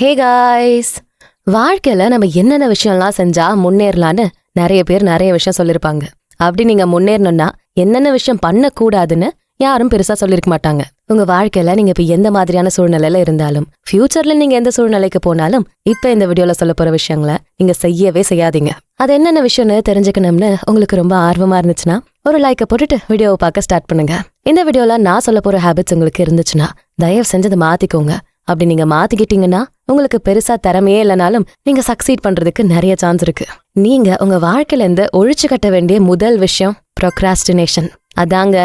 Hey guys, வாழ்க்கையில நம்ம என்னென்ன விஷயம்லாம் செஞ்சா முன்னேறலான்னு நிறைய பேர் நிறைய விஷயம் சொல்லியிருப்பாங்க. அப்படி நீங்க முன்னேறணும்னா என்னென்ன விஷயம் பண்ணக்கூடாதுன்னு யாரும் பெருசா சொல்லிருக்க மாட்டாங்க. உங்க வாழ்க்கையில நீங்க இப்ப எந்த மாதிரியான சூழ்நிலையில இருந்தாலும், ஃபியூச்சர்ல நீங்க எந்த சூழ்நிலைக்கு போனாலும், இப்ப இந்த வீடியோல சொல்ல போற விஷயங்களை நீங்க செய்யவே செய்யாதீங்க. அது என்னென்ன விஷயம்னு தெரிஞ்சுக்கணும்னு உங்களுக்கு ரொம்ப ஆர்வமா இருந்துச்சுன்னா ஒரு லைக்கை போட்டுட்டு வீடியோவை பார்க்க ஸ்டார்ட் பண்ணுங்க. இந்த வீடியோல நான் சொல்ல போற ஹேபிட்ஸ் உங்களுக்கு இருந்துச்சுன்னா தயவு செஞ்சு அதை மாத்திக்கோங்க. அப்படி நீங்க மாத்திக்கிட்டீங்கன்னா உங்களுக்கு பெருசா திறமையே இல்லைனாலும் நீங்க சக்சீட் பண்றதுக்கு நிறைய சான்ஸ் இருக்கு. நீங்க உங்க வாழ்க்கையில இருந்து ஒழிச்சு கட்ட வேண்டிய முதல் விஷயம் procrastination. அதாங்க,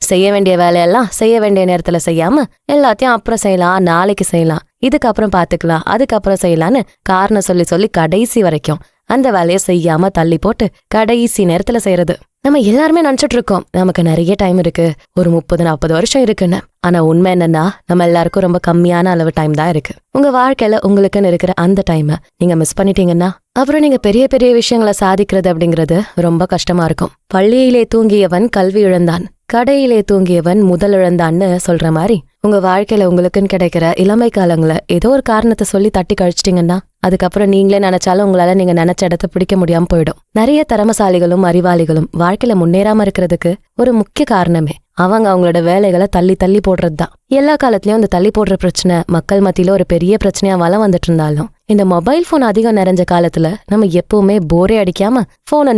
செய்ய வேண்டிய வேலையெல்லாம் செய்ய வேண்டிய நேரத்துல செய்யாம எல்லாத்தையும் அப்புறம் செய்யலாம், நாளைக்கு செய்யலாம், இதுக்கப்புறம் பாத்துக்கலாம், அதுக்கப்புறம் செய்யலான்னு காரணம் சொல்லி சொல்லி கடைசி வரைக்கும் அந்த வேலையை செய்யாம தள்ளி போட்டு கடைசி நேரத்துல செய்யறது. நம்ம எல்லாருமே நினைச்சிட்டு இருக்கோம் நமக்கு நிறைய டைம் இருக்கு, ஒரு 30-40 வருஷம் இருக்குன்னு. ஆனா உண்மை என்னன்னா நம்ம எல்லாருக்கும் ரொம்ப கம்மியான அளவு டைம் தான் இருக்கு. உங்க வாழ்க்கையில உங்களுக்குன்னு இருக்கிற அந்த டைமை நீங்க மிஸ் பண்ணிட்டீங்கன்னா அப்புறம் நீங்க பெரிய பெரிய விஷயங்களை சாதிக்கிறது அப்படிங்கிறது ரொம்ப கஷ்டமா இருக்கும். பள்ளியிலே தூங்கியவன் கல்வி இழந்தான், கடையிலே தூங்கியவன் முதல் இழந்தான்னு சொல்ற மாதிரி உங்க வாழ்க்கையில உங்களுக்குன்னு கிடைக்கிற இளமை காலங்களை ஏதோ ஒரு காரணத்தை சொல்லி தட்டி கழிச்சிட்டீங்கன்னா அதுக்கப்புறம் நீங்களே நினைச்சாலும் உங்களால நீங்க நினைச்ச இடத்த பிடிக்க முடியாம போயிடும். நிறைய திறமசாலிகளும் அறிவாளிகளும் வாழ்க்கையில முன்னேறாம இருக்கிறதுக்கு ஒரு முக்கிய காரணமே அவங்களோட வேலைகளை தள்ளி தள்ளி போடுறதுதான். எல்லா காலத்திலயும் இந்த தள்ளி போடுற பிரச்சனை மக்கள் மத்தியில ஒரு பெரிய பிரச்சனையா வளம் வந்துட்டு இருந்தாலும் இந்த மொபைல் போன் அதிகம் நிறைஞ்ச காலத்துல நம்ம எப்பவுமே போரே அடிக்காம போனை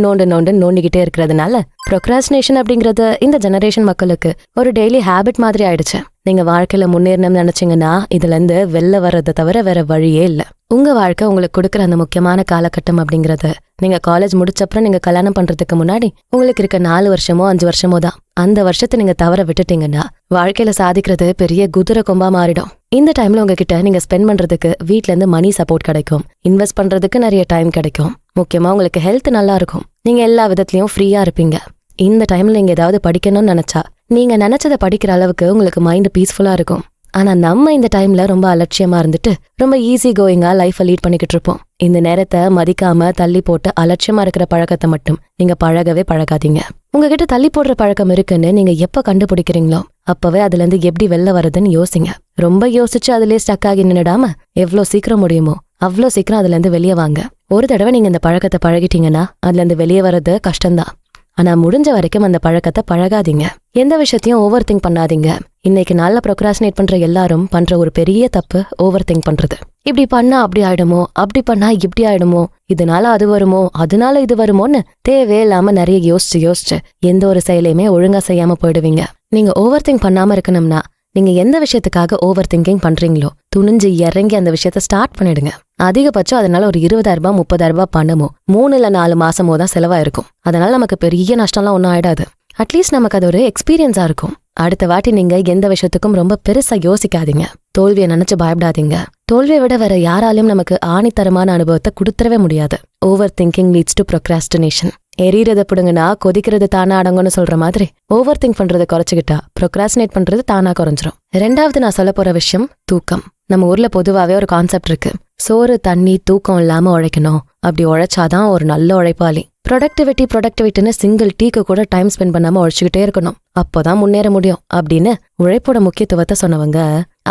நோண்டிக்கிட்டே இருக்கிறதுனால procrastination அப்படிங்கறது இந்த ஜெனரேஷன் மக்களுக்கு ஒரு டெய்லி ஹேபிட் மாதிரி ஆயிடுச்சு. நீங்க வாழ்க்கையில முன்னேறணும்னு நினைச்சீங்கன்னா இதுல இருந்து வெளில வர்றதை தவிர வேற வழியே இல்ல. உங்க வாழ்க்கை உங்களுக்கு கொடுக்குற அந்த முக்கியமான காலகட்டம் அப்படிங்கறது நீங்க காலேஜ் முடிச்சப்பறம் நீங்க கல்யாணம் பண்றதுக்கு முன்னாடி உங்களுக்கு இருக்க 4 வருஷமோ 5 வருஷமோ தான். அந்த வருஷத்தை நீங்க தவற விட்டுட்டீங்கன்னா வாழ்க்கையில சாதிக்கிறது பெரிய குதிரை கொம்பா மாறிடும். இந்த டைம்ல உங்ககிட்ட நீங்க ஸ்பெண்ட் பண்றதுக்கு வீட்ல இருந்து மணி சப்போர்ட் கிடைக்கும், இன்வெஸ்ட் பண்றதுக்கு நிறைய டைம் கிடைக்கும், முக்கியமா உங்களுக்கு ஹெல்த் நல்லா இருக்கும், நீங்க எல்லா விதத்திலயும் ஃப்ரீயா இருப்பீங்க. இந்த டைம்ல நீங்க ஏதாவது படிக்கணும்னு நினைச்சா நீங்க நினைச்சதை படிக்கிற அளவுக்கு உங்களுக்கு மைண்ட் பீஸ்ஃபுல்லா இருக்கும். ஆனா நம்ம இந்த டைம்ல ரொம்ப அலட்சியமா இருந்துட்டு ரொம்ப ஈஸி கோயிங்கா லைஃபை லீட் பண்ணிக்கிட்டு இருப்போம். இந்த நேரத்தை மதிக்காம தள்ளி போட்டு அலட்சியமா இருக்கிற பழக்கத்தை மட்டும் நீங்க பழகவே பழகாதீங்க. உங்ககிட்ட தள்ளி போடுற பழக்கம் இருக்குன்னு நீங்க எப்ப கண்டுபிடிக்கிறீங்களோ அப்பவே அதுல இருந்து எப்படி வெளில வருதுன்னு யோசிங்க. ரொம்ப யோசிச்சு அதுலயே ஸ்டக் ஆகி நின்னுடாம எவ்வளவு சீக்கிரம் முடியுமோ அவ்வளோ சீக்கிரம் அதுல இருந்து வெளியே வாங்க. ஒரு தடவை நீங்க இந்த பழக்கத்தை பழகிட்டீங்கன்னா அதுல இருந்து வெளியே வர்றது கஷ்டம்தான். ஆனா முடிஞ்ச வரைக்கும் அந்த பழக்கத்தை பழகாதீங்க. எந்த விஷயத்தையும் ஓவர் திங்க் பண்ணாதீங்க. இன்னைக்கு நாள்ல ப்ரொக்ராஸ்டினேட் பண்ற எல்லாரும் பண்ற ஒரு பெரிய தப்பு ஓவர் திங்க் பண்றது. இப்படி பண்ணா அப்படி ஆயிடுமோ, அப்படி பண்ணா இப்படி ஆயிடுமோ, இதனால அது வருமோ, அதனால இது வருமோன்னு தேவையில்லாம நிறைய யோசிச்சு எந்த ஒரு செயலையுமே ஒழுங்கா செய்யாம போயிடுவீங்க. நீங்க ஓவர் திங்க் பண்ணாம இருக்கணும்னா நீங்க எந்த விஷயத்துக்காக ஓவர் திங்கிங் பண்றீங்களோ துணிஞ்சு இறங்கி அந்த விஷயத்த ஸ்டார்ட் பண்ணிடுங்க. அதிகபட்சம் அதனால ஒரு 20,000 30,000 பணமோ 3 இல்ல 4 மாசமோ தான் செலவாயிருக்கும். அதனால நமக்கு பெரிய நஷ்டம்லாம் ஒன்றும் ஆயிடாது. அட்லீஸ்ட் நமக்கு அது ஒரு எக்ஸ்பீரியன்ஸா இருக்கும். அடுத்த வாட்டி நீங்க எந்த விஷயத்துக்கும் ரொம்ப பெருசா யோசிக்காதீங்க. தோல்வியை நினைச்சு பயப்படாதீங்க. தோல்வியை விட வேற யாராலையும் நமக்கு ஆணித்தரமான அனுபவத்தை கொடுத்துடவே முடியாது. Overthinking leads to procrastination. எரியறத பிடுங்கன்னா கொதிக்கிறது தானா அடங்கும்னு சொல்ற மாதிரி ஓவர் திங்க் பண்றதை குறைச்சிக்கிட்டா procrastinate பண்றது தானா குறைஞ்சிரும். 2வது நான் சொல்ல போற விஷயம் தூக்கம். நம்ம ஊர்ல பொதுவாவே ஒரு கான்செப்ட் இருக்கு, சோறு தண்ணி தூக்கம் இல்லாம உழைக்கணும், அப்படி உழைச்சாதான் ஒரு நல்ல உழைப்பாளி. ப்ரொடக்டிவிட்டின்னு சிங்கிள் டீக்கு கூட டைம் ஸ்பெண்ட் பண்ணாம உழைச்சுக்கிட்டே இருக்கணும், அப்போதான் முன்னேற முடியும் அப்படின்னு உழைப்போட முக்கியத்துவத்தை சொன்னவங்க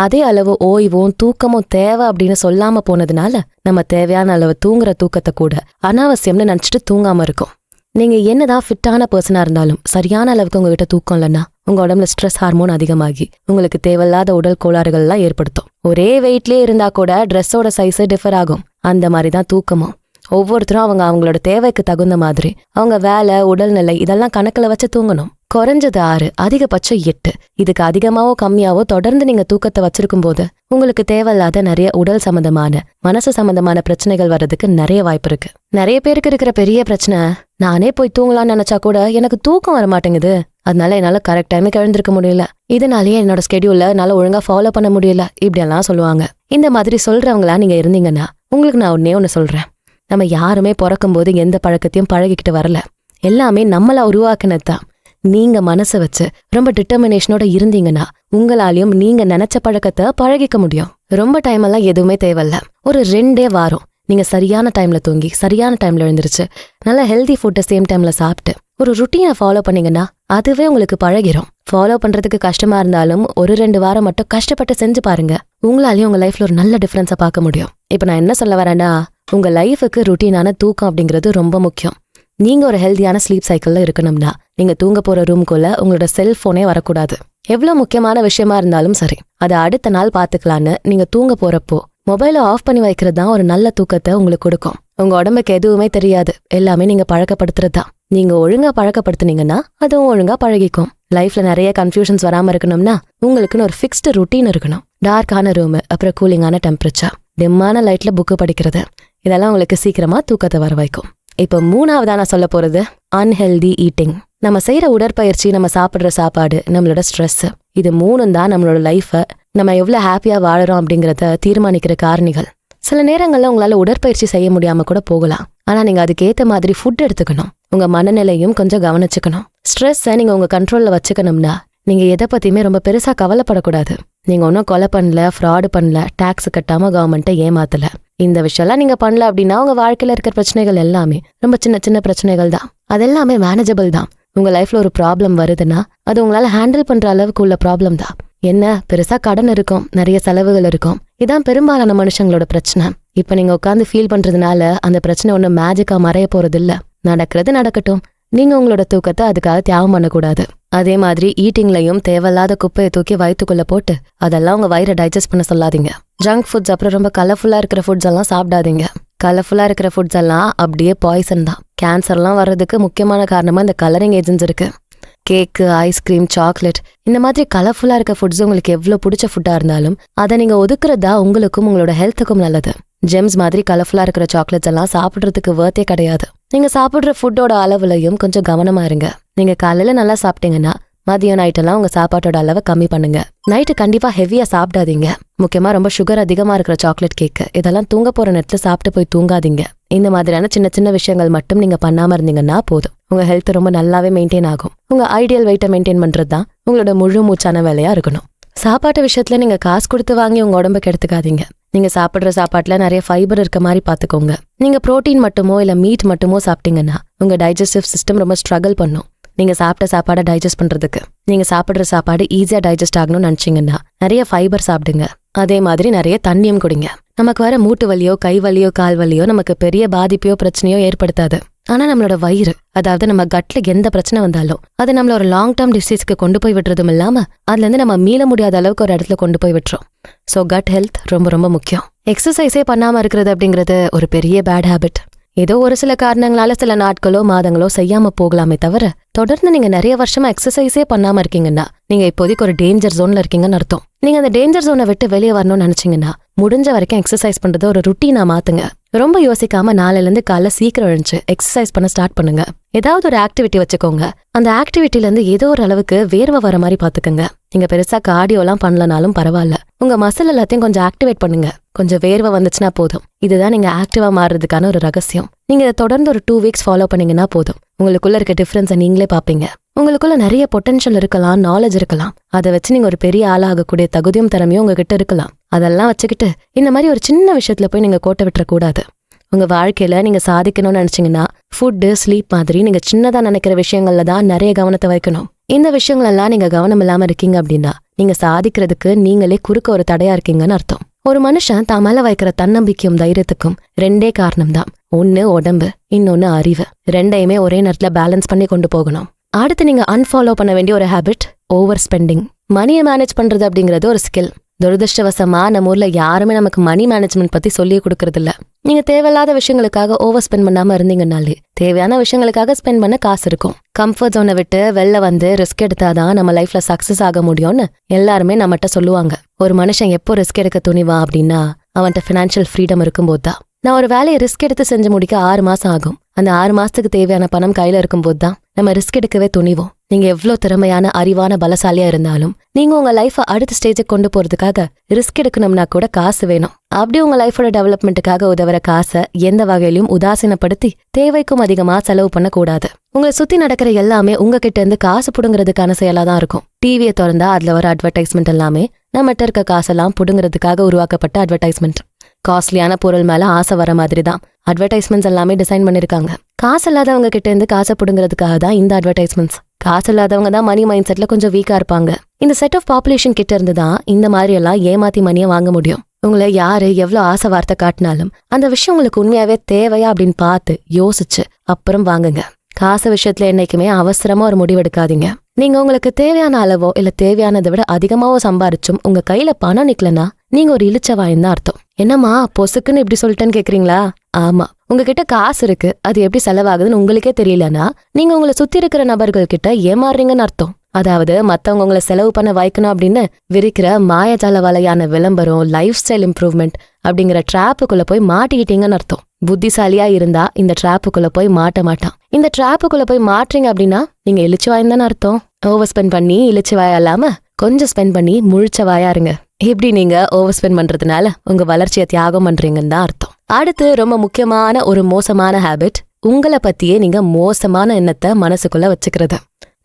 அதே அளவு ஓய்வும் தூக்கமும் தேவை அப்படின்னு சொல்லாம போனதுனால நம்ம தேவையான அளவு தூங்குற தூக்கத்தை கூட அனாவசியம்னு நினைச்சிட்டு தூங்காம இருக்கும். நீங்க என்னதான் ஃபிட்டான பர்சனா இருந்தாலும் சரியான அளவுக்கு உங்ககிட்ட தூக்கம் இல்லைன்னா உங்க உடம்புல ஸ்ட்ரெஸ் ஹார்மோன் அதிகமாகி உங்களுக்கு தேவையில்லாத உடல் கோளாறுகள் எல்லாம் ஏற்படுத்தும். ஒரே வெயிட்லயே இருந்தா கூட ட்ரெஸ்ஸோட சைஸ் டிஃபர் ஆகும். அந்த மாதிரிதான் தூக்கமும். ஒவ்வொருத்தரும் அவங்களோட தேவைக்கு தகுந்த மாதிரி அவங்க வேலை உடல்நிலை இதெல்லாம் கணக்குல வச்சு தூங்கணும். குறைஞ்சது 6, அதிகபட்சம் 8. இதுக்கு அதிகமாவோ கம்மியாவோ தொடர்ந்து நீங்க தூக்கத்தை வச்சிருக்கும் போது உங்களுக்கு தேவையில்லாத நிறைய உடல் சம்பந்தமான மனசு சம்பந்தமான பிரச்சனைகள் வர்றதுக்கு நிறைய வாய்ப்பு இருக்கு. நிறைய பேருக்கு இருக்கிற பெரிய பிரச்சனை, நானே போய் தூங்கலாம்னு நினைச்சா கூட எனக்கு தூக்கம் வர மாட்டேங்குது, அதனால என்னால கரெக்ட் டைமுக்கு எழுந்திருக்க முடியல, இதனாலேயே என்னோட ஸ்கெடியூல்ல என்னால ஒழுங்கா ஃபாலோ பண்ண முடியல, இப்படியெல்லாம் சொல்லுவாங்க. இந்த மாதிரி சொல்றவங்களா நீங்க இருந்தீங்கன்னா உங்களுக்கு நான் ஒன்னே சொல்றேன், நம்ம யாருமே பிறக்கும் போது எந்த பழக்கத்தையும் பழகிக்கிட்டு வரல, எல்லாமே நம்மள உருவாக்குனதுதான். நீங்க மனசை வச்சு ரொம்ப டிட்டர்மினேஷனோட இருந்தீங்கன்னா உங்களாலையும் நீங்க நினைச்ச பழக்கத்தை பழகிக்க முடியும். ரொம்ப டைம் எல்லாம் எதுவுமே தேவையில்ல. ஒரு 2 வாரம் நீங்க சரியான டைம்ல தூங்கி சரியான டைம்ல எழுந்திருச்சு நல்ல ஹெல்தி ஃபுட்டை சேம் டைம்ல சாப்பிட்டு ஒரு ருட்டீனை ஃபாலோ பண்ணீங்கன்னா அதுவே உங்களுக்கு பழகிரும். ஃபாலோ பண்றதுக்கு கஷ்டமா இருந்தாலும் ஒரு 2 வாரம் மட்டும் கஷ்டப்பட்டு செஞ்சு பாருங்க, உங்களாலேயும் உங்க லைஃப்ல ஒரு நல்ல டிஃபரன்ஸை பார்க்க முடியும். இப்ப நான் என்ன சொல்ல வரேன்னா, உங்க லைஃபுக்கு ருட்டீனான தூக்கம் அப்படிங்கிறது ரொம்ப முக்கியம். நீங்க ஒரு ஹெல்தியான ஸ்லீப் சைக்கிள்ல இருக்கணும்னா நீங்க தூங்க போற ரூம்குள்ள உங்களோட செல்போனே வரக்கூடாது. எவ்வளவு முக்கியமான விஷயமா இருந்தாலும் சரி, அதை அடுத்த நாள் பாத்துக்கலான்னு நீங்க தூங்க போறப்போ மொபைலை ஆஃப் பண்ணி வைக்கிறது தான் ஒரு நல்ல தூக்கத்தை உங்களுக்கு கொடுக்கும். உங்க உடம்புக்கு எதுவுமே தெரியாது, எல்லாமே நீங்க பழக்கப்படுத்துறது தான். நீங்க ஒழுங்கா பழக்கப்படுத்துனீங்கன்னா அதுவும் ஒழுங்கா பழகிக்கும். லைஃப்ல நிறைய கன்ஃபியூஷன்ஸ் வராம இருக்கணும்னா உங்களுக்குன்னு ஒரு ஃபிக்ஸ்டு ருட்டீன் இருக்கணும். டார்க்கான ரூம், அப்புறம் கூலிங்கான டெம்பரேச்சர், டிம்மான லைட்ல புக்கு படிக்கிறது, இதெல்லாம் உங்களுக்கு சீக்கிரமா தூக்கத்தை வர வைக்கும். இப்போ மூணாவதா நான் சொல்ல போறது அன்ஹெல்தி ஈட்டிங். நம்ம செய்யற உடற்பயிற்சி, நம்ம சாப்பிடுற சாப்பாடு, நம்மளோட ஸ்ட்ரெஸ், இது மூணும் தான் நம்மளோட லைஃபை நம்ம எவ்வளவு ஹாப்பியா வாழறோம் அப்படிங்கறத தீர்மானிக்கிற காரணிகள். சில நேரங்கள்ல உங்களால உடற்பயிற்சி செய்ய முடியாம கூட போகலாம். ஆனா நீங்க அதுக்கேத்த மாதிரி ஃபுட் எடுத்துக்கணும். உங்க மனநிலையும் கொஞ்சம் கவனிச்சுக்கணும். ஸ்ட்ரெஸ்ஸை நீங்க உங்க கண்ட்ரோல்ல வச்சுக்கணும்னா நீங்க எதை பத்தியுமே ரொம்ப பெருசா கவலைப்படக்கூடாது. நீங்க ஒன்னும் கொலை பண்ணல, ஃப்ராடு பண்ணல, டாக்ஸ் கட்டாம கவர்மெண்ட்டை ஏமாத்தல. இந்த விஷயம்லாம் நீங்க பண்ணல அப்படின்னா உங்க வாழ்க்கையில இருக்கிற பிரச்சனைகள் எல்லாமே ரொம்ப சின்ன சின்ன பிரச்சனைகள் தான். அது எல்லாமே மேனேஜபிள் தான். உங்க லைஃப்ல ஒரு ப்ராப்ளம் வருதுன்னா அது உங்களால ஹேண்டில் பண்ற அளவுக்கு உள்ள ப்ராப்ளம் தான். என்ன பெருசா கடன் இருக்கும், நிறைய செலவுகள் இருக்கும். இதான் பெரும்பாலான மனுஷங்களோட பிரச்சனை. இப்ப நீங்க உட்காந்து ஃபீல் பண்றதுனால அந்த பிரச்சனை ஒன்னும் மேஜிக்கா மறைய போறது இல்ல. நடக்கிறது நடக்கட்டும். நீங்க உங்களோட தூக்கத்தை அதுக்காக தியாகம் பண்ணக்கூடாது. அதே மாதிரி ஈட்டிங்லையும் தேவையில்லாத குப்பையை தூக்கி வயிற்றுக்குள்ள போட்டு அதெல்லாம் உங்க வயிறை டைஜஸ்ட் பண்ண சொல்லாதீங்க. ஜங்க் ஃபுட்ஸ், அப்புறம் ரொம்ப கலர்ஃபுல்லா இருக்கிற ஃபுட்ஸ் எல்லாம் சாப்பிடாதீங்க. கலர்ஃபுல்லா இருக்கிற ஃபுட்ஸ் எல்லாம் அப்படியே பாய்சன் தான். கேன்சர்லாம் வர்றதுக்கு முக்கியமான காரணமா இந்த கலரிங் ஏஜென்ட்ஸ் இருக்கு. கேக்கு, ஐஸ்கிரீம், சாக்லேட், இந்த மாதிரி கலர்ஃபுல்லா இருக்க ஃபுட்ஸ் உங்களுக்கு எவ்வளவு பிடிச்ச ஃபுட்டா இருந்தாலும் அதை நீங்க ஒதுக்குறதா உங்களுக்கும் உங்களோட ஹெல்த்துக்கும் நல்லது. ஜெம்ஸ் மாதிரி கலர்ஃபுல்லா இருக்கிற சாக்லேட்ஸ் எல்லாம் சாப்பிடுறதுக்கு வர்த்தே கிடையாது. நீங்க சாப்பிடுற ஃபுட்டோட அளவுலையும் கொஞ்சம் கவனமா இருங்க. நீங்க காலையில நல்லா சாப்பிட்டீங்கன்னா மதியம் நைட்டெல்லாம் உங்க சாப்பாட்டோட அளவை கம்மி பண்ணுங்க. நைட்டு கண்டிப்பா ஹெவியா சாப்பிடாதீங்க. முக்கியமா ரொம்ப சுகர் அதிகமா இருக்கிற சாக்லேட் கேக்கு இதெல்லாம் தூங்க போற நேரத்துல சாப்பிட்டு போய் தூங்காதீங்க. இந்த மாதிரியான சின்ன சின்ன விஷயங்கள் மட்டும் நீங்க பண்ணாம இருந்தீங்கன்னா போதும். உங்க ஹெல்த் ரொம்ப நல்லாவே மெயின்டைன் ஆகும். உங்க ஐடியல் வெயிட்டை மெயின்டைன் பண்றது தான் உங்களோட முழு மூச்சான வேலையா இருக்கணும். சாப்பாட்டு விஷயத்துல நீங்க காசு கொடுத்து வாங்கி உங்க உடம்புக்கு எடுத்துக்காதீங்க. நீங்க சாப்பிடுற சாப்பாட்டுல நிறைய ஃபைபர் இருக்க மாதிரி பாத்துக்கோங்க. நீங்க புரோட்டீன் மட்டுமோ இல்ல மீட் மட்டுமோ சாப்பிட்டீங்கன்னா உங்க டைஜஸ்டிவ் சிஸ்டம் ரொம்ப ஸ்ட்ரகிள் பண்ணும். நீங்க சாப்பிட்ட சாப்பாடை டைஜஸ்ட் பண்றதுக்கு நீங்க சாப்பிடுற சாப்பாடு ஈஸியா டைஜஸ்ட் ஆகணும்னு நினைச்சீங்கன்னா நிறைய ஃபைபர் சாப்பிடுங்க. அதே மாதிரி நிறைய தண்ணியும் குடிங்க. நமக்கு வர மூட்டு வலியோ, கை வலியோ, கால் வலியோ நமக்கு பெரிய பாதிப்பையோ பிரச்சனையோ ஏற்படுத்தாது. ஆனா நம்மளோட வயிறு, அதாவது நம்ம கட்ல எந்த பிரச்சனை வந்தாலும் அது நம்மள ஒரு லாங் டேர்ம் டிசீஸ்க்கு கொண்டு போய் விடுறதும் இல்லாம அதுல இருந்து நம்ம மீள முடியாத அளவுக்கு ஒரு இடத்துல கொண்டு போய் விட்டுரும். சோ கட் ஹெல்த் ரொம்ப ரொம்ப முக்கியம். எக்ஸசைஸே பண்ணாம இருக்கிறது அப்படிங்கிறது ஒரு பெரிய பேட் ஹேபிட். ஏதோ ஒரு சில காரணங்களால சில நாட்களோ மாதங்களோ செய்யாம போகலாமே தவிர தொடர்ந்து நீங்க நிறைய வருஷமா எக்ஸசைஸே பண்ணாம இருக்கீங்கன்னா நீங்க இப்போதைக்கு ஒரு டேஞ்சர் ஜோன்ல இருக்கீங்கன்னு அர்த்தம். நீங்க அந்த டேஞ்சர் ஜோனை விட்டு வெளியே வரணும்னு நினைச்சீங்கன்னா முடிஞ்ச வரைக்கும் எக்ஸசைஸ் பண்றதை ஒரு ருட்டீனா மாத்துங்க. ரொம்ப யோசிக்காம நாளைல இருந்து காலைல சீக்கிரம் எழுந்து எக்ஸசைஸ் பண்ண ஸ்டார்ட் பண்ணுங்க. ஏதாவது ஒரு ஆக்டிவிட்டி வச்சுக்கோங்க. அந்த ஆக்டிவிட்டில இருந்து ஏதோ ஒரு அளவுக்கு வேர்வை வர மாதிரி பாத்துக்கோங்க. நீங்க பெருசா கார்டியோலாம் பண்ணலனாலும் பரவாயில்ல, உங்க மசில் எல்லாத்தையும் கொஞ்சம் ஆக்டிவேட் பண்ணுங்க. கொஞ்சம் வேர்வை வந்துச்சுன்னா போதும். இதுதான் நீங்க ஆக்டிவா மாறுறதுக்கான ஒரு ரகசியம். நீங்க இதை தொடர்ந்து ஒரு 2 வீக்ஸ் ஃபாலோ பண்ணீங்கன்னா போதும். உங்களுக்குள்ள இருக்க டிஃபரன்ஸை நீங்களே பாப்பீங்க. உங்களுக்குள்ள நிறைய பொட்டன்ஷியல் இருக்கலாம், நாலேஜ் இருக்கலாம். அதை வச்சு நீங்க ஒரு பெரிய ஆளாகக்கூடிய தகுதியும் திறமையும் உங்ககிட்ட இருக்கலாம். அதெல்லாம் வச்சுக்கிட்டு இந்த மாதிரி ஒரு சின்ன விஷயத்துல போய் நீங்க கோட்டை விட்டுற கூடாது. உங்க வாழ்க்கையில நீங்க சாதிக்கணும்னு நினைச்சீங்கன்னா ஃபுட்டு, ஸ்லீப் மாதிரி நீங்க சின்னதா நினைக்கிற விஷயங்கள்ல தான் நிறைய கவனத்தை வைக்கணும். இந்த விஷயங்கள் எல்லாம் நீங்க கவனம் இல்லாம இருக்கீங்க அப்படின்னா நீங்க சாதிக்கிறதுக்கு நீங்களே குறுக்க ஒரு தடையா இருக்கீங்கன்னு அர்த்தம். ஒரு மனுஷன் தான் மேல வைக்கிற தன்னம்பிக்கையும் தைரியத்துக்கும் 2 காரணம் தான். ஒன்னு உடம்பு, இன்னொன்னு அறிவு. 2யுமே ஒரே நேரத்துல பேலன்ஸ் பண்ணி கொண்டு போகணும். அடுத்து நீங்க அன்ஃபாலோ பண்ண வேண்டிய ஒரு ஹேபிட் ஓவர் ஸ்பெண்டிங். மணியை மேனேஜ் பண்றது அப்படிங்கிறது ஒரு ஸ்கில். துரதிருஷ்டவசமா நம்ம ஊர்ல யாருமே நமக்கு மணி மேனேஜ்மெண்ட் பத்தி சொல்லி கொடுக்கறது இல்ல. நீங்க தேவையில்லாத விஷயங்களுக்காக ஓவர் ஸ்பெண்ட் பண்ணாம இருந்தீங்கன்னாலே தேவையான விஷயங்களுக்காக ஸ்பெண்ட் பண்ண காசு இருக்கும். கம்ஃபர்ட் ஜோனை விட்டு வெளில வந்து ரிஸ்க் எடுத்தாதான் நம்ம லைஃப்ல சக்சஸ் ஆக முடியும்னு எல்லாருமே நம்மகிட்ட சொல்லுவாங்க. ஒரு மனுஷன் எப்போ ரிஸ்க் எடுக்க துணிவான் அப்படின்னா அவன்கிட்ட ஃபினான்ஷியல் ஃப்ரீடம் இருக்கும்போது தான். நான் ஒரு வேலையை ரிஸ்க் எடுத்து செஞ்சு முடிக்க 6 மாசம் ஆகும். அந்த 6 மாசத்துக்கு தேவையான பணம் கையில இருக்கும்போது தான் நம்ம ரிஸ்க் எடுக்கவே துணிவோம். நீங்க எவ்வளவு திறமையான, அறிவான, பலசாலியா இருந்தாலும் நீங்க உங்க லைஃபை அடுத்த ஸ்டேஜுக்கு கொண்டு போறதுக்காக ரிஸ்க் எடுக்கணும்னா கூட காசு வேணும். அப்படி உங்க லைஃபோட டெவலப்மெண்ட்டுக்காக உதவுற காசை எந்த வகையிலும் உதாசீனப்படுத்தி தேவைக்கும் அதிகமா செலவு பண்ண கூடாது. உங்களை சுத்தி நடக்கிற எல்லாமே உங்ககிட்ட இருந்து காசு புடுங்கிறதுக்கான செயலா தான் இருக்கும். டிவியை திறந்தா அதுல வர அட்வர்டைஸ்மெண்ட் எல்லாமே நம்மகிட்ட இருக்க காசெல்லாம் புடுங்கிறதுக்காக உருவாக்கப்பட்ட அட்வர்டைஸ்மெண்ட். காஸ்ட்லியான பொருள் மேல ஆசை வர மாதிரி தான் அட்வர்டைஸ்மெண்ட்ஸ் எல்லாமே டிசைன் பண்ணிருக்காங்க. காசு இல்லாதவங்க கிட்ட இருந்து காசை புடுங்கிறதுக்காக தான் இந்த அட்வர்டைஸ்மெண்ட்ஸ். காசு இல்லாதவங்க தான் மணி மைண்ட் செட்ல கொஞ்சம் வீக்கா இருப்பாங்க. இந்த செட் ஆஃப் பாப்புலேஷன் கிட்ட இருந்து தான் இந்த மாதிரி எல்லாம் ஏமாத்தி மணியை வாங்க முடியும். உங்களை யாரு எவ்வளவு ஆசை வார்த்தை காட்டினாலும் அந்த விஷயம் உங்களுக்கு உண்மையாவே தேவையா அப்படின்னு பார்த்து யோசிச்சு அப்புறம் வாங்குங்க. காசு விஷயத்துல என்னைக்குமே அவசரமா ஒரு முடிவெடுக்காதீங்க. நீங்க உங்களுக்கு தேவையான அளவோ இல்ல தேவையானதை விட அதிகமாவோ சம்பாரிச்சும் உங்க கையில பணம் நிக்கலன்னா நீங்க ஒரு இளிச்சவாயின்னு தான் அர்த்தம். என்னம்மா பொசுக்குன்னு இப்படி சொல்லிட்டேன்னு கேக்குறீங்களா? ஆமா, உங்ககிட்ட காசு இருக்கு, அது எப்படி செலவாகுதுன்னு உங்களுக்கே தெரியலன்னா நீங்க உங்களை சுத்தி இருக்கிற நபர்கள் கிட்ட ஏமாறுறீங்கன்னு அர்த்தம். அதாவது மத்தவங்க உங்களை செலவு பண்ண வைக்கணும் அப்படின்னு விரிக்கிற மாயஜால வலையான விளம்பரம், லைஃப் ஸ்டைல் இம்ப்ரூவ்மெண்ட் அப்படிங்கிற டிராப்புக்குள்ள போய் மாட்டிக்கிட்டீங்கன்னு அர்த்தம். புத்திசாலியா இருந்தா இந்த டிராப்புக்குள்ள போய் மாட்ட மாட்டான். இந்த டிராப்புக்குள்ள போய் மாற்றீங்க அப்படின்னா நீங்க இழிச்சு வாய்ந்தான்னு அர்த்தம். ஓவர் ஸ்பெண்ட் பண்ணி இழிச்சு வாயா இல்லாம கொஞ்சம் ஸ்பெண்ட் பண்ணி முழிச்ச வாயா இருங்க. எப்படி நீங்க ஓவர் ஸ்பெண்ட் பண்றதுனால உங்க வளர்ச்சியை தியாகம் பண்றீங்கன்னு தான் அர்த்தம். அடுத்து ரொம்ப முக்கியமான ஒரு மோசமான ஹேபிட், உங்களை பத்தியே நீங்க மோசமான எண்ணத்தை மனசுக்குள்ள வச்சுக்கிறது.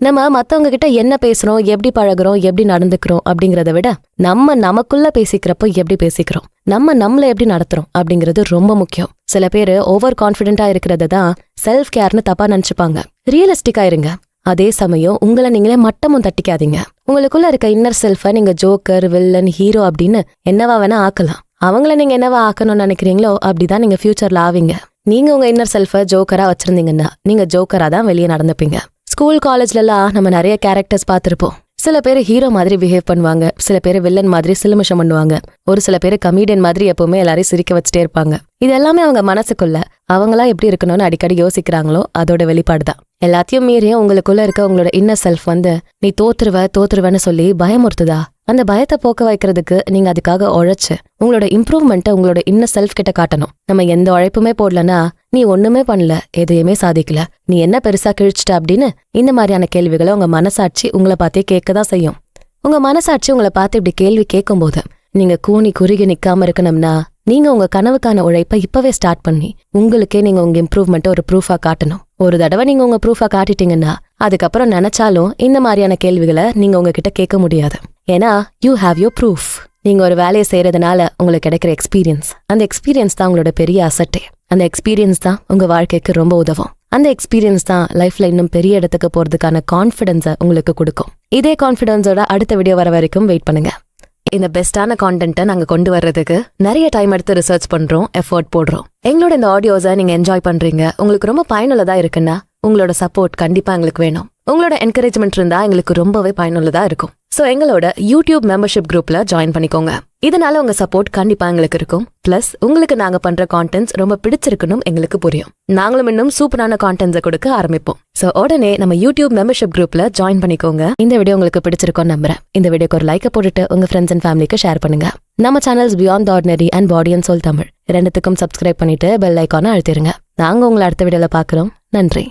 நம்ம மத்தவங்க கிட்ட என்ன பேசுறோம், எப்படி பழகுறோம், எப்படி நடந்துக்கிறோம் அப்படிங்கறத விட நம்ம நமக்குள்ள பேசிக்கிறப்போ எப்படி பேசிக்கிறோம், நம்ம நம்மள எப்படி நடத்துறோம் அப்படிங்கிறது ரொம்ப முக்கியம். சில பேரு ஓவர் கான்பிடென்டா இருக்கிறத தான் செல்ஃப் கேர்னு தப்பா நினைச்சுப்பாங்க. ரியலிஸ்டிக்கா இருங்க. அதே சமயம் உங்களை நீங்களே மட்டமும் தட்டிக்காதீங்க. உங்களுக்குள்ள இருக்க இன்னர் செல்ஃபை நீங்க ஜோக்கர், வில்லன், ஹீரோ அப்படின்னு என்னவா வேணா ஆக்கலாம். அவங்கள நீங்க என்னவா ஆக்கணும்னு நினைக்கிறீங்களோ அப்படிதான் நீங்க ஃபியூச்சர்ல ஆவீங்க. நீங்க உங்க இன்னர் செல்ஃபை ஜோக்கரா வச்சிருந்தீங்கன்னா நீங்க ஜோக்கரா தான் வெளியே நடந்துப்பீங்க. ஸ்கூல் காலேஜ்லலாம் நம்ம நிறைய கேரக்டர்ஸ் பார்த்திருப்போம். சில பேர் ஹீரோ மாதிரி பிஹேவ் பண்ணுவாங்க, சில பேர் வில்லன் மாதிரி சிலுமிஷம் பண்ணுவாங்க, ஒரு சில பேர் கமீடியன் மாதிரி எப்பவுமே எல்லாரையும் சிரிக்க வச்சுட்டே இருப்பாங்க. இது எல்லாமே அவங்க மனசுக்குள்ள அவங்களா எப்படி இருக்கணும்னு அடிக்கடி யோசிக்கிறாங்களோ அதோட வெளிப்பாடுதான். எல்லாத்தையும் மீறியும் உங்களுக்குள்ள இருக்க உங்களோட இன்னர் செல்ஃப் நீ தோத்துருவேன்னு சொல்லி பயமுறுத்துதா? அந்த பயத்தை போக்க வைக்கிறதுக்கு நீங்க அதுக்காக உழைச்சு உங்களோட இம்ப்ரூவ்மெண்ட்டை உங்களோட இன்னர் செல்ஃப் கிட்ட காட்டணும். நம்ம எந்த உழைப்புமே போடலன்னா நீ ஒண்ணுமே பண்ணல, எதையுமே சாதிக்கல, நீ என்ன பெருசா கிழிச்சிட்ட அப்படின்னு இந்த மாதிரியான கேள்விகளை உங்க மனசாட்சி உங்களை பார்த்தே கேட்கதான் செய்யும். உங்க மனசாட்சி உங்களை பார்த்து இப்படி கேள்வி கேட்கும் போது நீங்க கூனி குறுகி நிக்காம இருக்கணும்னா நீங்க உங்க கனவுக்கான உழைப்பை இப்பவே ஸ்டார்ட் பண்ணி உங்களுக்கே நீங்க உங்க இம்ப்ரூவ்மெண்ட்டை ஒரு ப்ரூஃபா காட்டணும். ஒரு தடவை நீங்க உங்க ப்ரூஃபா காட்டிட்டீங்கன்னா அதுக்கப்புறம் நினைச்சாலும் இந்த மாதிரியான கேள்விகளை நீங்க உங்ககிட்ட கேட்க முடியாது. ஏன்னா யூ ஹாவ் யோர் ப்ரூஃப். நீங்க ஒரு வேலையை செய்யறதுனால உங்களுக்கு கிடைக்கிற எக்ஸ்பீரியன்ஸ், அந்த எக்ஸ்பீரியன்ஸ் தான் உங்களோட பெரிய அசட்டே. அந்த எக்ஸ்பீரியன்ஸ் தான் உங்க வாழ்க்கைக்கு ரொம்ப உதவும். அந்த எக்ஸ்பீரியன்ஸ் தான் லைஃப்ல இன்னும் பெரிய இடத்துக்கு போறதுக்கான கான்ஃபிடன்ஸை உங்களுக்கு கொடுக்கும். இதே கான்ஃபிடன்ஸோட அடுத்த வீடியோ வர வரைக்கும் வெயிட் பண்ணுங்க. இந்த பெஸ்டான கான்டென்ட்டை நாங்க கொண்டு வர்றதுக்கு நிறைய டைம் எடுத்து ரிசர்ச் பண்றோம், எஃபர்ட் போடுறோம். எங்களோட இந்த ஆடியோஸை நீங்க என்ஜாய் பண்றீங்க, உங்களுக்கு ரொம்ப பயனுள்ளதா இருக்குன்னா உங்களோட சப்போர்ட் கண்டிப்பா எங்களுக்கு வேணும். உங்களோட என்கரேஜ்மெண்ட் இருந்தா எங்களுக்கு ரொம்பவே பயனுள்ளதா இருக்கும். சோ எங்களோட யூடியூப் மெம்பர்ஷிப் குரூப்ல ஜாயின் பண்ணிக்கோங்க. இதனால உங்க சப்போர்ட் கண்டிப்பா எங்களுக்கு இருக்கும். பிளஸ் உங்களுக்கு நாங்க பண்ற கான்டென்ட்ஸ் ரொம்ப பிடிச்சிருக்கணும் எங்களுக்கு புரியும். நாங்களும் இன்னும் சூப்பரான கான்டென்ட்ஸை கொடுக்க ஆரம்பிப்போம். சோ உடனே நம்ம யூடியூப் மெம்பர்ஷிப் குரூப்ல ஜாயின் பண்ணிக்கோங்க. இந்த வீடியோ உங்களுக்கு பிடிச்சிருக்கும் நம்புறேன். இந்த வீடியோக்கு ஒரு லைக்கை போட்டுட்டு உங்க ஃப்ரெண்ட்ஸ் அண்ட் ஃபேமிலிக்கு ஷேர் பண்ணுங்க. நம்ம channels beyond the ordinary and Body&Soul Tamil ரெண்டுத்துக்கும் சப்ஸ்கிரைப் பண்ணிட்டு பெல் ஐக்கானை அழுத்திருங்க. நாங்க உங்களை அடுத்த வீடியோல பாக்குறோம். நன்றி.